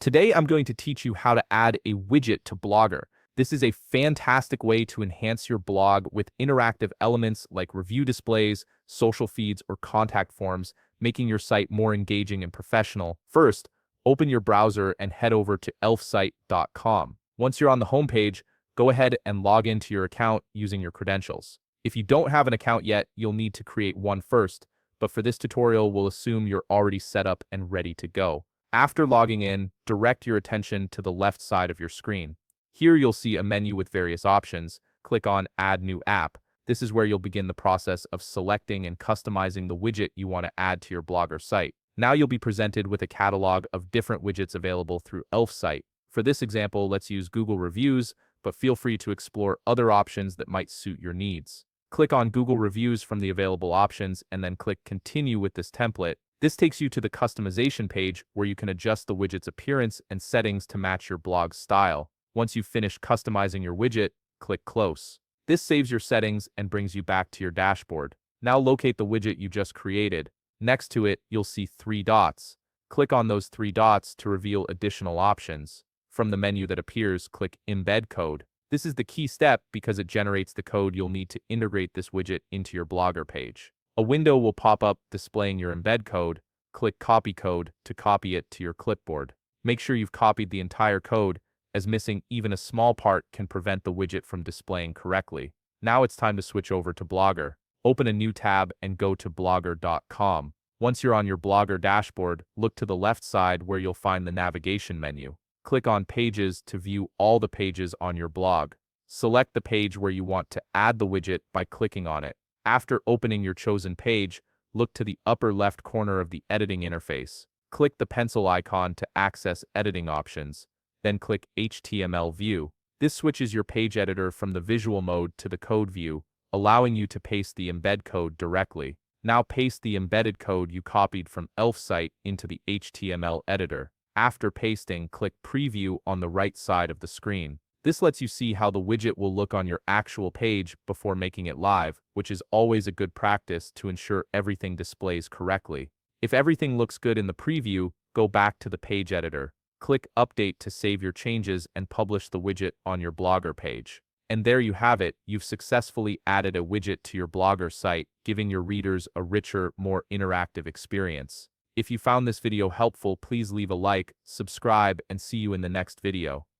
Today, I'm going to teach you how to add a widget to Blogger. This is a fantastic way to enhance your blog with interactive elements like review displays, social feeds, or contact forms, making your site more engaging and professional. First, open your browser and head over to elfsite.com. Once you're on the homepage, go ahead and log into your account using your credentials. If you don't have an account yet, you'll need to create one first, but for this tutorial, we'll assume you're already set up and ready to go. After logging in, direct your attention to the left side of your screen. Here you'll see a menu with various options. Click on Add New App. This is where you'll begin the process of selecting and customizing the widget you want to add to your Blogger site. Now you'll be presented with a catalog of different widgets available through Elfsite. For this example, let's use Google Reviews, but feel free to explore other options that might suit your needs. Click on Google Reviews from the available options and then click Continue with this template. This takes you to the customization page where you can adjust the widget's appearance and settings to match your blog's style. Once you've finished customizing your widget, click Close. This saves your settings and brings you back to your dashboard. Now locate the widget you just created. Next to it, you'll see three dots. Click on those three dots to reveal additional options. From the menu that appears, click Embed Code. This is the key step because it generates the code you'll need to integrate this widget into your Blogger page. A window will pop up displaying your embed code. Click Copy Code to copy it to your clipboard. Make sure you've copied the entire code, as missing even a small part can prevent the widget from displaying correctly. Now it's time to switch over to Blogger. Open a new tab and go to blogger.com. Once you're on your Blogger dashboard, look to the left side where you'll find the navigation menu. Click on Pages to view all the pages on your blog. Select the page where you want to add the widget by clicking on it. After opening your chosen page, look to the upper left corner of the editing interface. Click the pencil icon to access editing options, then click HTML View. This switches your page editor from the visual mode to the code view, allowing you to paste the embed code directly. Now paste the embedded code you copied from Elfsite into the HTML editor. After pasting, click Preview on the right side of the screen. This lets you see how the widget will look on your actual page before making it live, which is always a good practice to ensure everything displays correctly. If everything looks good in the preview, go back to the page editor. Click Update to save your changes and publish the widget on your Blogger page. And there you have it, you've successfully added a widget to your Blogger site, giving your readers a richer, more interactive experience. If you found this video helpful, please leave a like, subscribe, and see you in the next video.